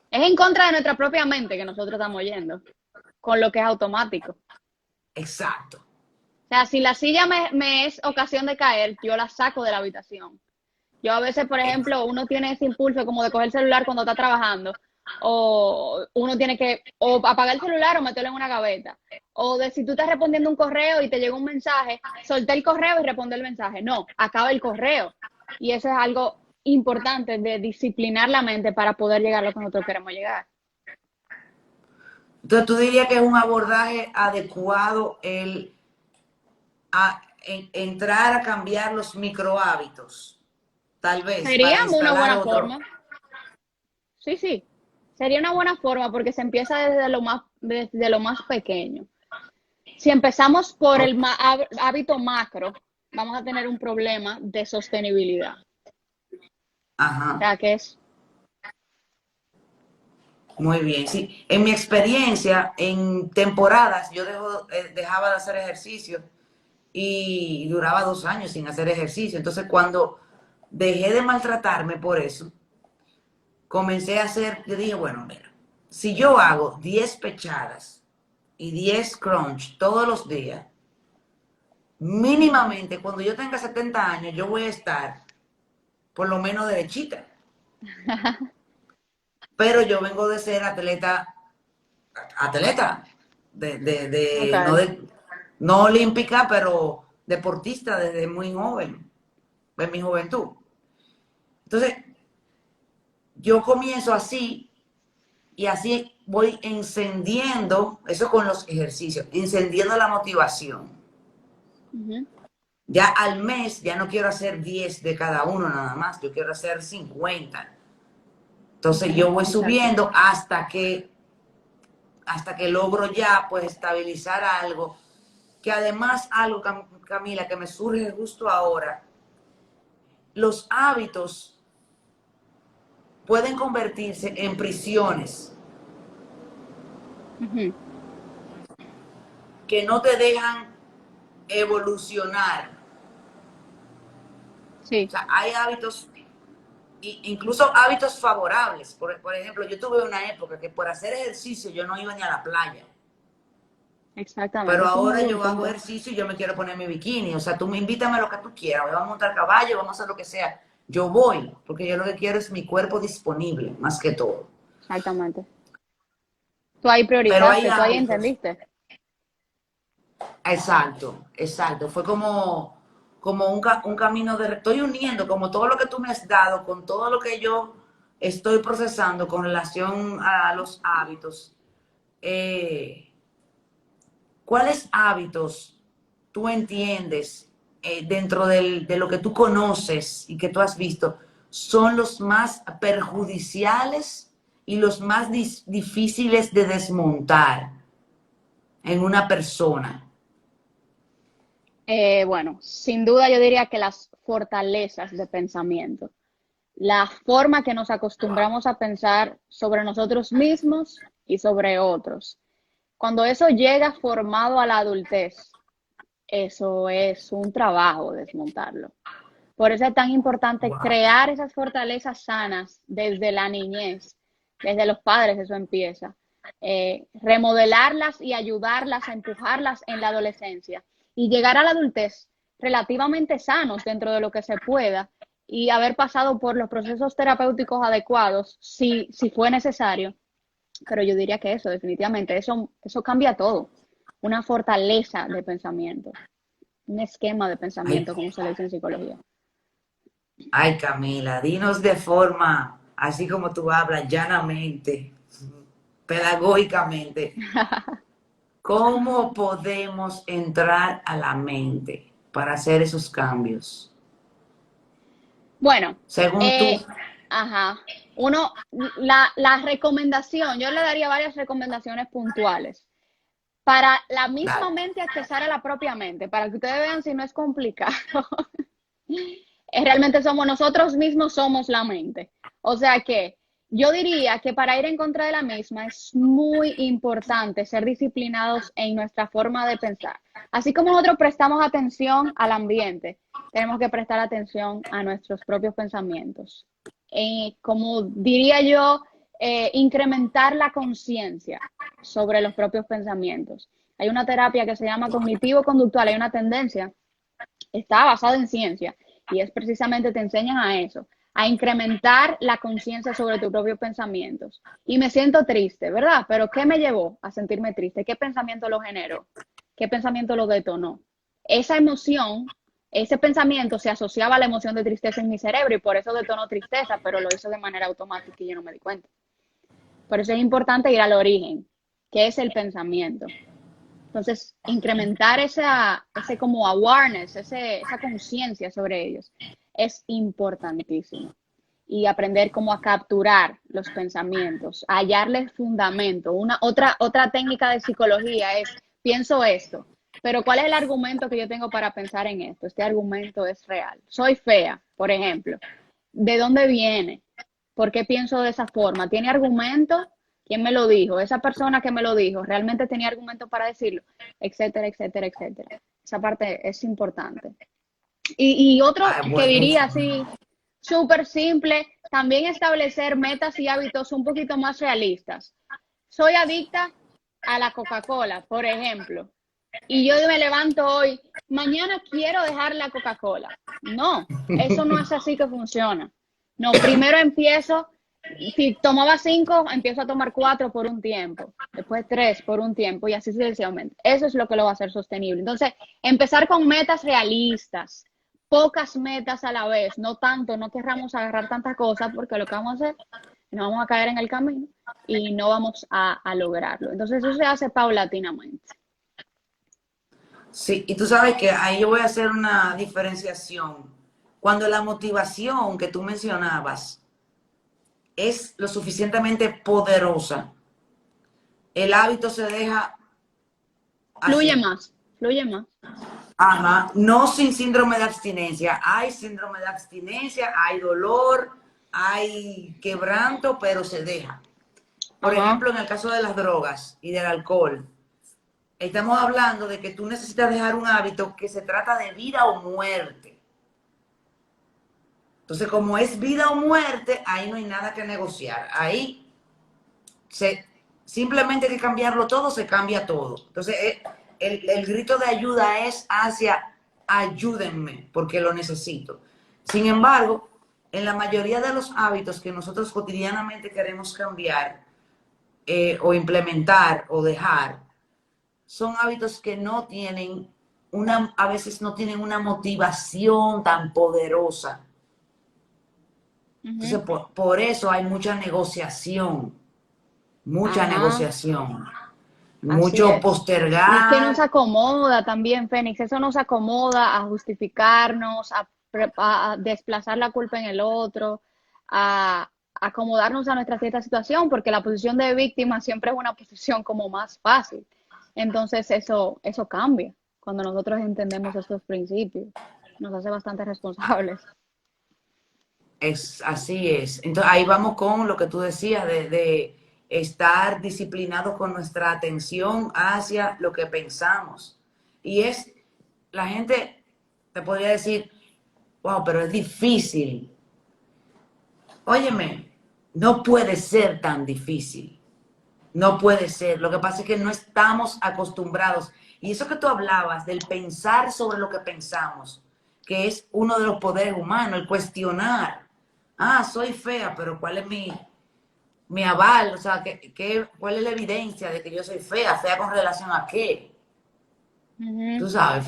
Es en contra de nuestra propia mente que nosotros estamos yendo, con lo que es automático. Exacto. O sea, si la silla me es ocasión de caer, yo la saco de la habitación. Yo a veces, por ejemplo, uno tiene ese impulso como de coger el celular cuando está trabajando, o uno tiene que o apagar el celular o meterlo en una gaveta, o de si tú estás respondiendo un correo y te llega un mensaje, solté el correo y responde el mensaje. No, acaba el correo. Y eso es algo importante de disciplinar la mente para poder llegar a lo que nosotros queremos llegar. Entonces, tú dirías que es un abordaje adecuado entrar a cambiar los micro hábitos, tal vez, Sería para una instalar buena otro. forma. Sí, sí. Sería una buena forma porque se empieza desde lo más pequeño. Si empezamos por el hábito macro, vamos a tener un problema de sostenibilidad. O Ajá. sea, que es, Muy bien, sí. En mi experiencia, en temporadas, yo dejaba de hacer ejercicio y duraba 2 años sin hacer ejercicio. Entonces, cuando dejé de maltratarme por eso, comencé a hacer, yo dije, bueno, mira, si yo hago 10 pechadas y 10 crunch todos los días, mínimamente cuando yo tenga 70 años, yo voy a estar por lo menos derechita. Pero yo vengo de ser atleta, ok. no olímpica, pero deportista desde muy joven, en mi juventud. Entonces, yo comienzo así y así voy encendiendo, eso con los ejercicios, encendiendo la motivación. Ujú. Ya al mes, ya no quiero hacer 10 de cada uno nada más, yo quiero hacer 50. Entonces Ok, yo voy exacto. subiendo hasta que logro ya pues estabilizar algo, que además algo, Camila, que me surge justo ahora, los hábitos pueden convertirse en prisiones Ujú. que no te dejan evolucionar. O Sí, sea, hay hábitos, incluso hábitos favorables. Por ejemplo, yo tuve una época que por hacer ejercicio yo no iba ni a la playa. Exactamente, Pero es un muy ahora buen yo hago punto. ejercicio y yo me quiero poner mi bikini. O sea, tú me invítame a lo que tú quieras. Vamos a montar caballo, vamos a hacer lo que sea. Yo voy, porque yo lo que quiero es mi cuerpo disponible, más que todo. Exactamente. Tú ahí Pero hay priorizaste, tú ahí hábitos. entendiste. Exacto, exacto. Fue como un camino de... Estoy uniendo como todo lo que tú me has dado con todo lo que yo estoy procesando con relación a los hábitos. Eh, ¿Cuáles hábitos tú entiendes dentro de lo que tú conoces y que tú has visto son los más perjudiciales y los más difíciles de desmontar en una persona? Bueno, sin duda yo diría que las fortalezas de pensamiento, la forma que nos acostumbramos a pensar sobre nosotros mismos y sobre otros. Cuando eso llega formado a la adultez, eso es un trabajo desmontarlo. Por eso es tan importante Wow. crear esas fortalezas sanas desde la niñez, desde los padres eso empieza. Remodelarlas y ayudarlas a empujarlas en la adolescencia y llegar a la adultez relativamente sanos dentro de lo que se pueda y haber pasado por los procesos terapéuticos adecuados si fue necesario. Pero yo diría que eso, definitivamente, eso cambia todo. Una fortaleza de pensamiento, un esquema de Ay, pensamiento, como se le dice en psicología. ay, Camila, dinos de forma, así como tú hablas, llanamente, pedagógicamente, ¿cómo podemos entrar a la mente para hacer esos cambios? Bueno, Según tú, eh, ajá. La recomendación, yo le daría varias recomendaciones puntuales para la misma dale. mente accesar a la propia mente, para que ustedes vean si no es complicado. Realmente somos nosotros mismos, somos la mente. O sea que yo diría que para ir en contra de la misma es muy importante ser disciplinados en nuestra forma de pensar. Así como nosotros prestamos atención al ambiente, tenemos que prestar atención a nuestros propios pensamientos. Como diría yo, incrementar la conciencia sobre los propios pensamientos. Hay una terapia que se llama cognitivo-conductual, hay una tendencia, está basada en ciencia y es precisamente te enseñan a eso, a incrementar la conciencia sobre tus propios pensamientos. Y me siento triste, ¿verdad? Pero ¿qué me llevó a sentirme triste? ¿Qué pensamiento lo generó? ¿Qué pensamiento lo detonó? Esa emoción, ese pensamiento se asociaba a la emoción de tristeza en mi cerebro y por eso detonó tristeza, pero lo hizo de manera automática y yo no me di cuenta. Por eso es importante ir al origen, que es el pensamiento. Entonces, incrementar ese como awareness, esa conciencia sobre ellos es importantísimo. Y aprender cómo a capturar los pensamientos, a hallarles fundamento. Otra técnica de psicología es, pienso esto, pero ¿cuál es el argumento que yo tengo para pensar en esto? Este argumento es real. Soy fea, por ejemplo. ¿De dónde viene? ¿Por qué pienso de esa forma? ¿Tiene argumento? ¿Quién me lo dijo? Esa persona que me lo dijo, ¿realmente tenía argumento para decirlo? Etcétera, etcétera, etcétera. Esa parte es importante. Y otro Ay, que diría buenísimo. así, súper simple, también establecer metas y hábitos un poquito más realistas. Soy adicta a la Coca-Cola, por ejemplo, y yo me levanto hoy, mañana quiero dejar la Coca-Cola. No, eso no es así que funciona. No, primero empiezo, si tomaba 5, empiezo a tomar 4 por un tiempo, después 3 por un tiempo y así sucesivamente. Eso es lo que lo va a hacer sostenible. Entonces, empezar con metas realistas, pocas metas a la vez, no tanto, no querramos agarrar tantas cosas porque lo que vamos a hacer, nos vamos a caer en el camino y no vamos a lograrlo. Entonces, eso se hace paulatinamente. Sí, y tú sabes que ahí yo voy a hacer una diferenciación. Cuando la motivación que tú mencionabas es lo suficientemente poderosa, el hábito se deja Fluye así. más, fluye más. Ajá, no sin síndrome de abstinencia. Hay síndrome de abstinencia, hay dolor, hay quebranto, pero se deja. Por Ajá, ejemplo, en el caso de las drogas y del alcohol, estamos hablando de que tú necesitas dejar un hábito que se trata de vida o muerte. Entonces, como es vida o muerte, ahí no hay nada que negociar. Ahí se, simplemente hay que cambiarlo todo, se cambia todo. Entonces, el grito de ayuda es hacia ayúdenme, porque lo necesito. Sin embargo, en la mayoría de los hábitos que nosotros cotidianamente queremos cambiar o implementar o dejar, son hábitos que no tienen a veces no tienen una motivación tan poderosa. Entonces, por eso hay mucha Ajá, negociación, así mucho es. Y es que nos postergar. acomoda también, Fénix, eso nos acomoda a justificarnos, a desplazar la culpa en el otro, a acomodarnos a nuestra cierta situación, porque la posición de víctima siempre es una posición como más fácil. Entonces eso cambia cuando nosotros entendemos estos principios. Nos hace bastante responsables. Así es. Entonces, ahí vamos con lo que tú decías de estar disciplinados con nuestra atención hacia lo que pensamos. Y la gente te podría decir, wow, pero es difícil. Óyeme, no puede ser tan difícil. No puede ser. Lo que pasa es que no estamos acostumbrados. Y eso que tú hablabas del pensar sobre lo que pensamos, que es uno de los poderes humanos, el cuestionar. Ah, soy fea, pero ¿cuál es mi aval? O sea, ¿cuál es la evidencia de que yo soy fea? ¿Fea con relación a qué? Ujú. Tú sabes,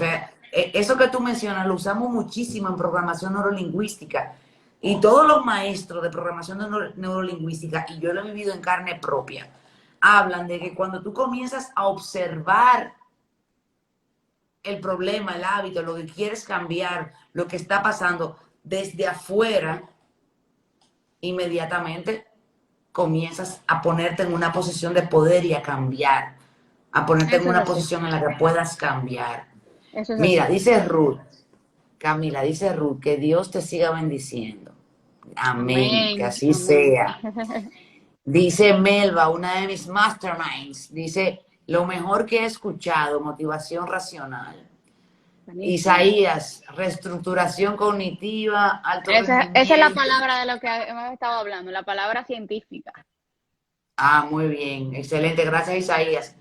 eso que tú mencionas lo usamos muchísimo en programación neurolingüística. Y todos los maestros de programación neurolingüística, y yo lo he vivido en carne propia, hablan de que cuando tú comienzas a observar el problema, el hábito, lo que quieres cambiar, lo que está pasando desde afuera, inmediatamente comienzas a ponerte en una posición de poder y a cambiar, a ponerte en Eso es una así, posición en la que puedas cambiar. eso es Mira, así. dice Ruth, Camila, dice Ruth, que Dios te siga bendiciendo. Amén, que Amén, así amén. sea. Dice Melba, una de mis masterminds, dice, lo mejor que he escuchado, motivación racional. Buenísimo. Isaías, reestructuración cognitiva, alto Esa es la rendimiento. palabra de lo que hemos estado hablando, la palabra científica. Ah, muy bien, excelente, gracias Isaías.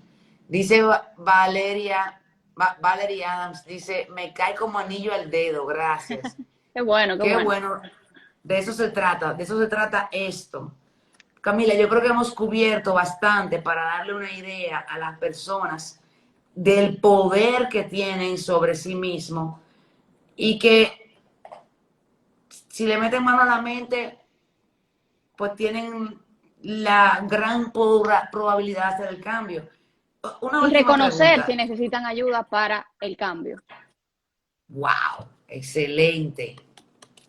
Dice Valeria Adams, dice, me cae como anillo al dedo, gracias. Qué bueno, qué Qué bueno. bueno, de eso se trata esto. Camila, yo creo que hemos cubierto bastante para darle una idea a las personas del poder que tienen sobre sí mismos y que si le meten mano a la mente, pues tienen la gran probabilidad de hacer el cambio. Una Y última reconocer si pregunta. necesitan ayuda para el cambio. Wow, excelente,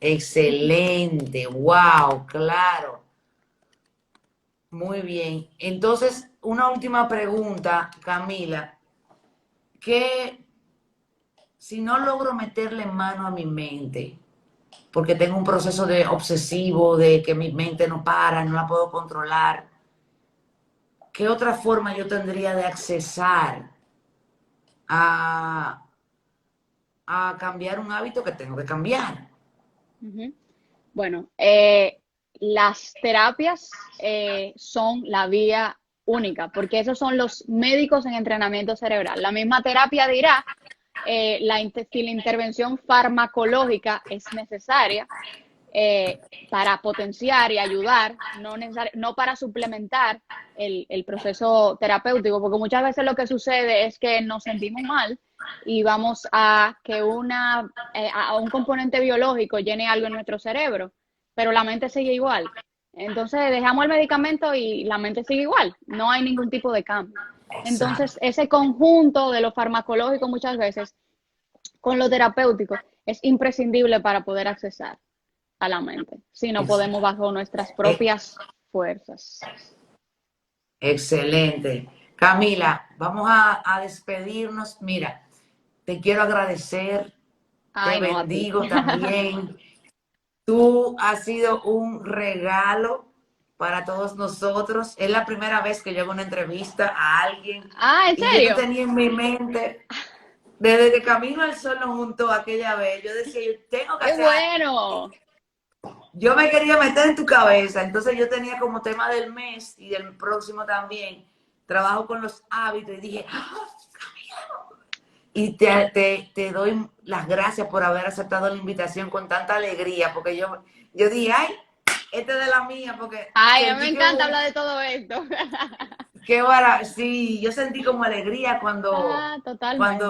excelente, wow, claro. Muy bien. Entonces, una última pregunta, Camila. ¿Qué si no logro meterle mano a mi mente? Porque tengo un proceso de obsesivo, de que mi mente no para, no la puedo controlar. ¿Qué otra forma yo tendría de accesar a, a cambiar un hábito que tengo que cambiar? Ujú. Bueno, las terapias son la vía única, porque esos son los médicos en entrenamiento cerebral. La misma terapia dirá si la intervención farmacológica es necesaria para potenciar y ayudar, no para suplementar el proceso terapéutico, porque muchas veces lo que sucede es que nos sentimos mal y vamos a que a un componente biológico llene algo en nuestro cerebro, pero la mente sigue igual. Entonces dejamos el medicamento y la mente sigue igual, no hay ningún tipo de cambio. Entonces, Exacto. ese conjunto de lo farmacológico muchas veces con lo terapéutico es imprescindible para poder accesar a la mente, si no Ex- podemos bajo nuestras eh, propias fuerzas. Excelente. Camila, vamos a despedirnos. Mira, te quiero agradecer, te Ay, no, a ti. bendigo también. Tú has sido un regalo para todos nosotros. Es la primera vez que yo hago una entrevista a alguien Ah, ¿en y yo te serio? tenía en mi mente, desde que Camino al Sol nos juntó aquella vez, yo decía, yo tengo que ¡Qué hacer, bueno! yo me quería meter en tu cabeza, entonces yo tenía como tema del mes y del próximo también, trabajo con los hábitos y dije, ¡ah! Y te doy las gracias por haber aceptado la invitación con tanta alegría, porque yo dije, ay, esta es de la mía, porque Ay, a mí me sentí encanta hablar de todo esto. sí, yo sentí como alegría Ah, totalmente.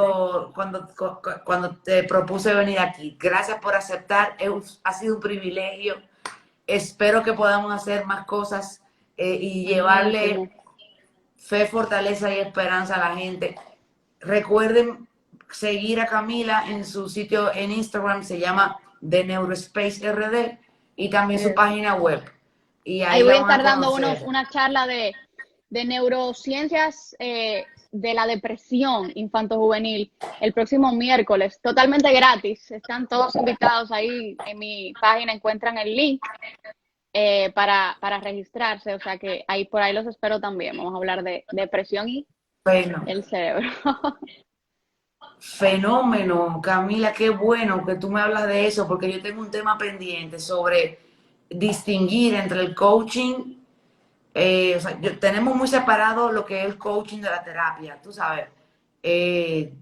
cuando te propuse venir aquí. Gracias por aceptar, ha sido un privilegio. Espero que podamos hacer más cosas y llevarle Buenísimo. fe, fortaleza y esperanza a la gente. Recuerden seguir a Camila en su sitio en Instagram, se llama The Neurospace RD, y también su Eso. página web. Y Ahí ahí voy la a van a estar dando conocer. una charla de neurociencias de la depresión infantojuvenil el próximo miércoles, totalmente gratis. Están todos invitados ahí en mi página, encuentran el link para registrarse, o sea que ahí por ahí los espero también. Vamos a hablar de depresión y Bueno, el cerebro. fenómeno, Camila, qué bueno que tú me hablas de eso, porque yo tengo un tema pendiente sobre distinguir entre el coaching, o sea, tenemos muy separado lo que es el coaching de la terapia, tú sabes,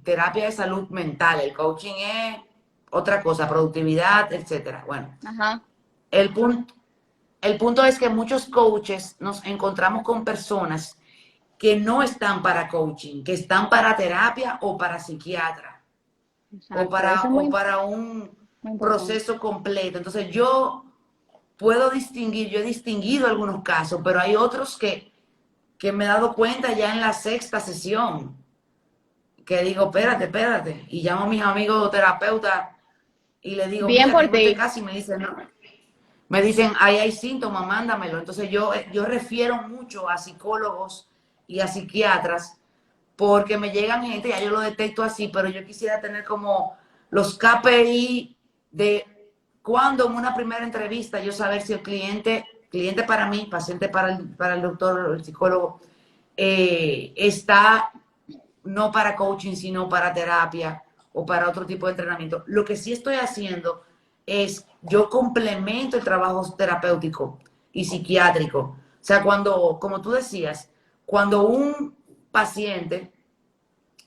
terapia de salud mental, el coaching es otra cosa, productividad, etcétera. Bueno, Ajá, el punto, el punto es que muchos coaches nos encontramos con personas que no están para coaching, que están para terapia o para psiquiatra exacto. Eso es o muy, para un muy importante. proceso completo. Entonces yo puedo distinguir, yo he distinguido algunos casos, pero hay otros que me he dado cuenta ya en la sexta sesión, que digo, espérate, y llamo a mis amigos terapeutas y le digo, Bien mira, por tengo este ti. caso y me dicen, no. Me dicen, ahí hay síntomas, mándamelo. Entonces yo refiero mucho a psicólogos y a psiquiatras porque me llegan gente, ya yo lo detecto así, pero yo quisiera tener como los KPI de cuando en una primera entrevista yo saber si el cliente para mí, paciente para el doctor, el psicólogo, está no para coaching, sino para terapia o para otro tipo de entrenamiento. Lo que sí estoy haciendo es, yo complemento el trabajo terapéutico y psiquiátrico. O sea, como tú decías, cuando un paciente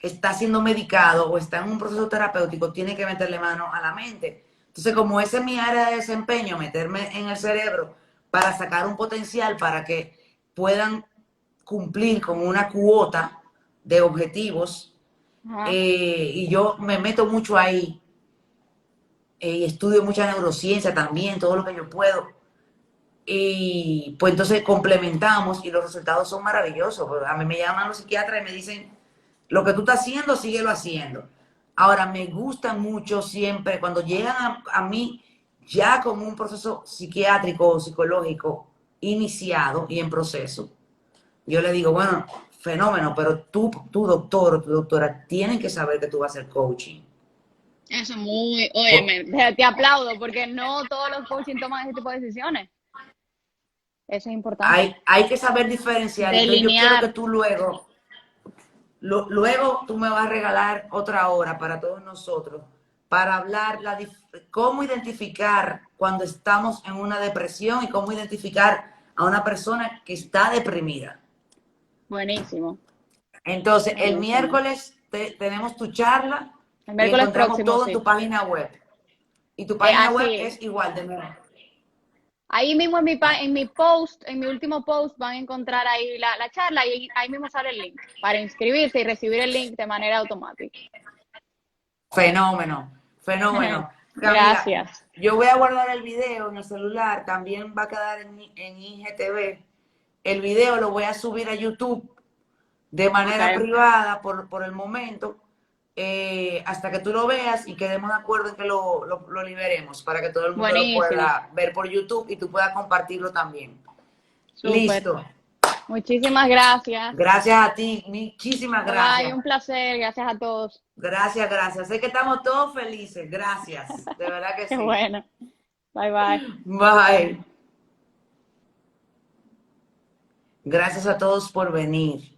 está siendo medicado o está en un proceso terapéutico, tiene que meterle mano a la mente. Entonces, como esa es mi área de desempeño, meterme en el cerebro para sacar un potencial para que puedan cumplir con una cuota de objetivos, Ajá. y yo me meto mucho ahí, y estudio mucha neurociencia también, todo lo que yo puedo. Y pues entonces complementamos y los resultados son maravillosos. A mí me llaman los psiquiatras y me dicen, lo que tú estás haciendo, síguelo haciendo. Ahora, me gusta mucho siempre cuando llegan a mí ya con un proceso psiquiátrico o psicológico iniciado y en proceso. Yo le digo, bueno, fenómeno, pero tu doctor o tu doctora tienen que saber que tú vas a hacer coaching. Eso es muy, oye, te aplaudo porque no todos los coaching toman ese tipo de decisiones. Eso es importante. Hay que saber diferenciar. Entonces yo quiero que Delinear. tú luego tú me vas a regalar otra hora para todos nosotros, para hablar cómo identificar cuando estamos en una depresión y cómo identificar a una persona que está deprimida. Buenísimo, Entonces, el buenísimo. miércoles tenemos tu charla El y miércoles encontramos próximo, todo en sí. tu página web. Y tu página web Así es. es igual de nuevo. Ahí mismo en mi post, en mi último post, van a encontrar ahí la charla y ahí mismo sale el link para inscribirse y recibir el link de manera automática. Fenómeno, fenómeno. Camila, Gracias. yo voy a guardar el video en el celular, también va a quedar en IGTV. El video lo voy a subir a YouTube de manera Ok. privada por el momento, hasta que tú lo veas y quedemos de acuerdo en que lo liberemos para que todo el mundo lo Buenísimo. pueda ver por YouTube y tú puedas compartirlo también. Súper. Listo. Muchísimas gracias. Gracias a ti, muchísimas Bye bye. gracias. Un placer. Gracias a todos. Gracias. Sé que estamos todos felices. Gracias. De verdad que Qué sí. bueno. Bye bye. Bye. Gracias a todos por venir.